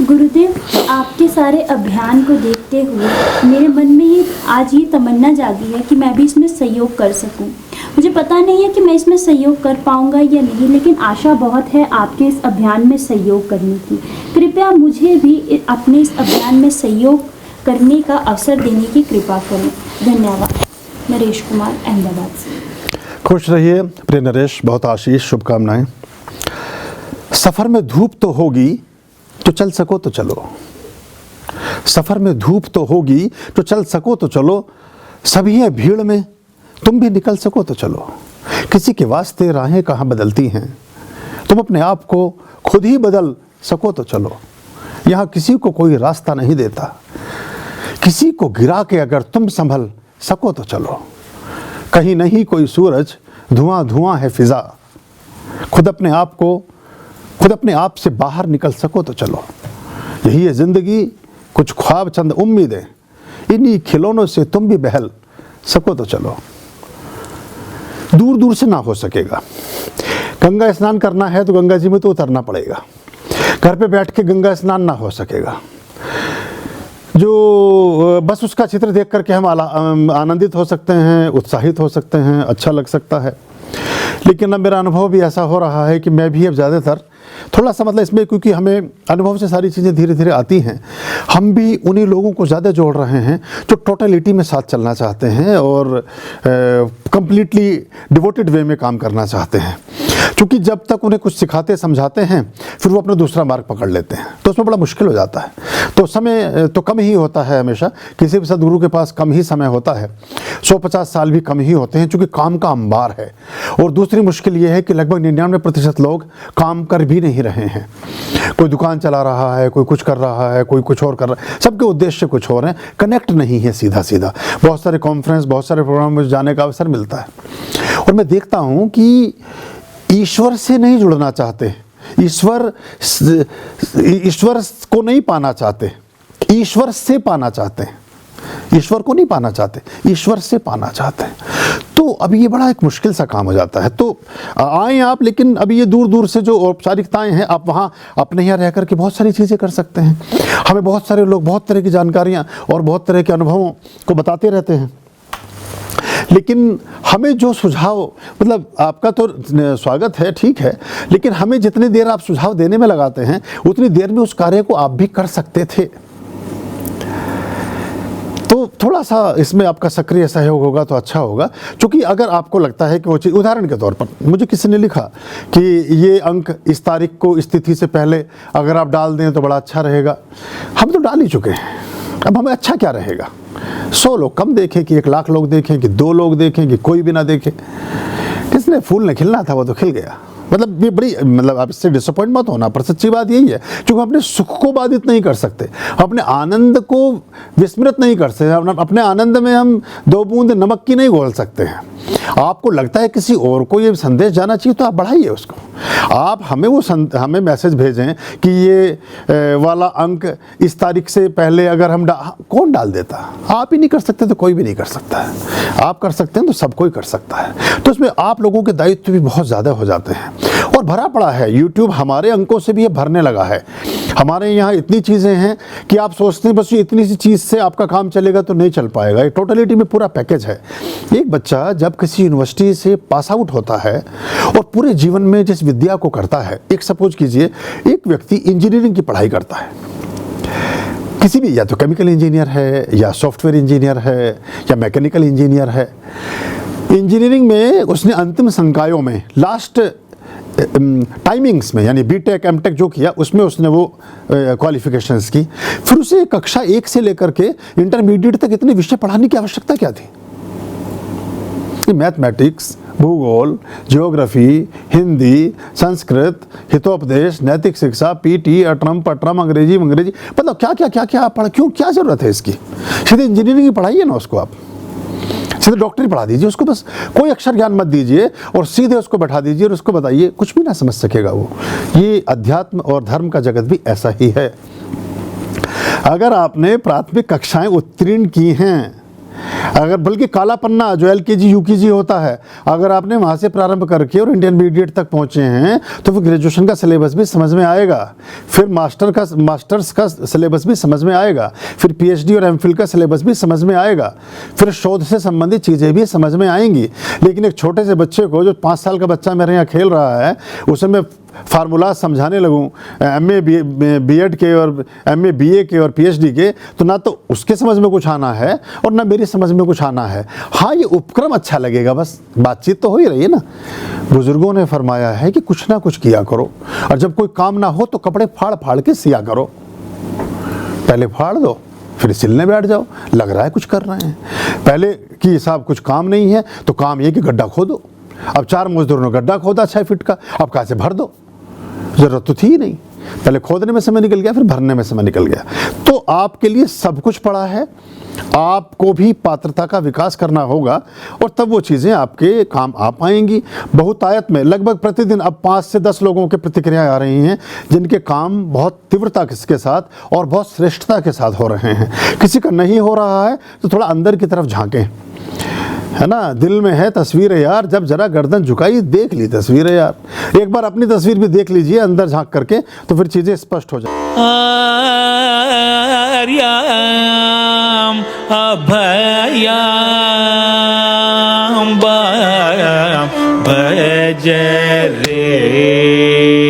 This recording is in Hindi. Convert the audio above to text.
गुरुदेव, आपके सारे अभियान को देखते हुए मेरे मन में ही आज ये तमन्ना जागी है कि मैं भी इसमें सहयोग कर सकूं। मुझे पता नहीं है कि मैं इसमें सहयोग कर पाऊंगा या नहीं, लेकिन आशा बहुत है आपके इस अभियान में सहयोग करने की। कृपया मुझे भी अपने इस अभियान में सहयोग करने का अवसर देने की कृपा करें। धन्यवाद। नरेश कुमार, अहमदाबाद से। खुश रहिए प्रिय नरेश, बहुत आशीष, शुभकामनाएं। सफ़र में धूप तो होगी तो चल सको तो चलो, सफ़र में धूप तो होगी तो चल सको तो चलो, सभी है भीड़ में तुम भी निकल सको तो चलो। किसी के वास्ते राहें कहाँ बदलती हैं, तुम अपने आप को खुद ही बदल सको तो चलो। यहाँ किसी को कोई रास्ता नहीं देता, किसी को गिरा के अगर तुम संभल सको तो चलो। कहीं नहीं कोई सूरज, धुआं धुआं है फिजा, खुद अपने आप से बाहर निकल सको तो चलो। यही है ज़िंदगी, कुछ ख्वाब चंद उम्मीदें, इन्हीं खिलौनों से तुम भी बहल सको तो चलो। दूर दूर से ना हो सकेगा, गंगा स्नान करना है तो गंगा जी में तो उतरना पड़ेगा। घर पे बैठ के गंगा स्नान ना हो सकेगा। जो बस उसका चित्र देख करके हम आनंदित हो सकते हैं, उत्साहित हो सकते हैं, अच्छा लग सकता है। लेकिन अब मेरा अनुभव भी ऐसा हो रहा है कि मैं भी अब ज़्यादातर थोड़ा सा मतलब इसमें, क्योंकि हमें अनुभव से सारी चीज़ें धीरे धीरे आती हैं, हम भी उन्हीं लोगों को ज़्यादा जोड़ रहे हैं जो टोटलिटी में साथ चलना चाहते हैं और कंप्लीटली डिवोटेड वे में काम करना चाहते हैं। क्योंकि जब तक उन्हें कुछ सिखाते समझाते हैं फिर वो अपना दूसरा मार्ग पकड़ लेते हैं, तो उसमें बड़ा मुश्किल हो जाता है। तो समय तो कम ही होता है, हमेशा किसी भी सदगुरु के पास कम ही समय होता है, 150 साल भी कम ही होते हैं, क्योंकि काम का अंबार है। और दूसरी मुश्किल ये है कि लगभग 99% लोग काम कर भी नहीं रहे हैं। कोई दुकान चला रहा है, कोई कुछ कर रहा है, कोई कुछ और कर रहा है, सबके उद्देश्य कुछ और हैं, कनेक्ट नहीं है सीधा सीधा। बहुत सारे कॉन्फ्रेंस, बहुत सारे प्रोग्राम में जाने का अवसर मिलता है और मैं देखता हूँ कि ईश्वर से नहीं जुड़ना चाहते, ईश्वर को नहीं पाना चाहते, ईश्वर से पाना चाहते हैं। ईश्वर को नहीं पाना चाहते, ईश्वर से पाना चाहते हैं। तो अभी ये बड़ा एक मुश्किल सा काम हो जाता है। तो आए आप, लेकिन अभी ये दूर दूर से जो औपचारिकताएं हैं, आप वहाँ अपने यहाँ रह कर के बहुत सारी चीज़ें कर सकते हैं। हमें बहुत सारे लोग बहुत तरह की जानकारियाँ और बहुत तरह के अनुभवों को बताते रहते हैं, लेकिन हमें जो सुझाव, मतलब आपका तो स्वागत है, ठीक है, लेकिन हमें जितनी देर आप सुझाव देने में लगाते हैं उतनी देर में उस कार्य को आप भी कर सकते थे। तो थोड़ा सा इसमें आपका सक्रिय सहयोग होगा तो अच्छा होगा। क्योंकि अगर आपको लगता है कि वो चीज़, उदाहरण के तौर पर मुझे किसी ने लिखा कि ये अंक इस तारीख को इस तिथि से पहले अगर आप डाल दें तो बड़ा अच्छा रहेगा। हम तो डाल ही चुके हैं, अब हमें अच्छा क्या रहेगा? 100 लोग कम देखें कि 1 लाख लोग देखें कि 2 लोग देखें कि कोई भी ना देखे। किसने फूल ने खिलना था वो तो खिल गया। मतलब ये बड़ी, मतलब आप इससे डिसअपॉइंट मत होना, पर सच्ची बात यही है, क्योंकि हम अपने सुख को बाधित नहीं कर सकते, अपने आनंद को विस्मृत नहीं कर सकते, अपने आनंद में हम 2 बूंद नमक की नहीं घोल सकते हैं। आपको लगता है किसी और को ये संदेश जाना चाहिए तो आप बढ़ाइए उसको। आप हमें मैसेज भेजें कि ये वाला अंक इस तारीख से पहले अगर हम कौन डाल देता? आप ही नहीं कर सकते तो कोई भी नहीं कर सकता है। आप कर सकते हैं तो सब कोई कर सकता है। तो इसमें आप लोगों के दायित्व भी बहुत ज़्यादा हो जाते हैं और भरा पड़ा है। यूट्यूब हमारे अंकों से भी ये भरने लगा है। हमारे यहाँ इतनी चीज़ें हैं कि आप सोचते हैं बस ये इतनी सी चीज़ से आपका काम चलेगा, तो नहीं चल पाएगा। ये टोटलिटी में पूरा पैकेज है। एक बच्चा जब किसी यूनिवर्सिटी से पास आउट होता है और पूरे जीवन में जिस विद्या को करता है, एक सपोज कीजिए एक व्यक्ति इंजीनियरिंग की पढ़ाई करता है, किसी भी, या तो केमिकल इंजीनियर है या सॉफ्टवेयर इंजीनियर है या मैकेनिकल इंजीनियर है। इंजीनियरिंग में उसने अंतिम संकायों में लास्ट टाइमिंग्स में, यानी बीटेक एमटेक जो किया उसमें उसने वो क्वालिफिकेशंस की। फिर उसे कक्षा 1 से लेकर के इंटरमीडिएट तक इतने विषय पढ़ाने की आवश्यकता क्या थी? मैथमेटिक्स, भूगोल, ज्योग्राफी, हिंदी, संस्कृत, हितोपदेश, नैतिक शिक्षा, पीटी, अटरम पटरम, अंग्रेजी, मतलब क्या पढ़ा, क्यों, क्या जरूरत है इसकी? सीधे इंजीनियरिंग की पढ़ाइए ना उसको, आप सीधे डॉक्टरी पढ़ा दीजिए उसको, बस कोई अक्षर ज्ञान मत दीजिए और सीधे उसको बैठा दीजिए और उसको बताइए, कुछ भी ना समझ सकेगा वो। ये अध्यात्म और धर्म का जगत भी ऐसा ही है। अगर आपने प्राथमिक कक्षाएं उत्तीर्ण की हैं, अगर बल्कि काला पन्ना जो LKG UKG होता है, अगर आपने वहाँ से प्रारंभ करके और इंटरमीडिएट तक पहुँचे हैं तो फिर ग्रेजुएशन का सिलेबस भी समझ में आएगा, फिर मास्टर्स का सिलेबस भी समझ में आएगा, फिर PhD और MPhil का सिलेबस भी समझ में आएगा, फिर शोध से संबंधित चीज़ें भी समझ में आएंगी। लेकिन एक छोटे से बच्चे को, जो 5 साल का बच्चा मेरे यहाँ खेल रहा है, उसे मैं फार्मूला समझाने लगूं MA B.Ed के और MA BA के और PhD के, तो ना तो उसके समझ में कुछ आना है और ना मेरी समझ में कुछ आना है। हाँ, ये उपक्रम अच्छा लगेगा, बस बातचीत तो हो ही रही है ना। बुजुर्गों ने फरमाया है कि कुछ ना कुछ किया करो, और जब कोई काम ना हो तो कपड़े फाड़ फाड़ के सिया करो। पहले फाड़ दो, फिर सिलने बैठ जाओ। लग रहा है कुछ कर रहे हैं, पहले कि हिसाब कुछ काम नहीं है तो काम ये कि गड्ढा खोदो। अब 4 मजदूरों ने गड्ढा खोदा 6 फीट का, अब कहाँ से भर दो, जरूरत तो थी ही नहीं। पहले खोदने में समय निकल गया, फिर भरने में समय निकल गया। तो आपके लिए सब कुछ पड़ा है, आपको भी पात्रता का विकास करना होगा और तब वो चीज़ें आपके काम आ पाएंगी। बहुतायत में लगभग प्रतिदिन अब 5 से 10 लोगों के प्रतिक्रियाएं आ रही हैं जिनके काम बहुत तीव्रता के साथ और बहुत श्रेष्ठता के साथ हो रहे हैं। किसी का नहीं हो रहा है तो थोड़ा अंदर की तरफ झांकें, है ना। दिल में है तस्वीर यार, जब जरा गर्दन झुकाई देख ली तस्वीर यार। एक बार अपनी तस्वीर भी देख लीजिए अंदर झांक करके, तो फिर चीजें स्पष्ट हो जाए। आर्याम अभयाम भज रे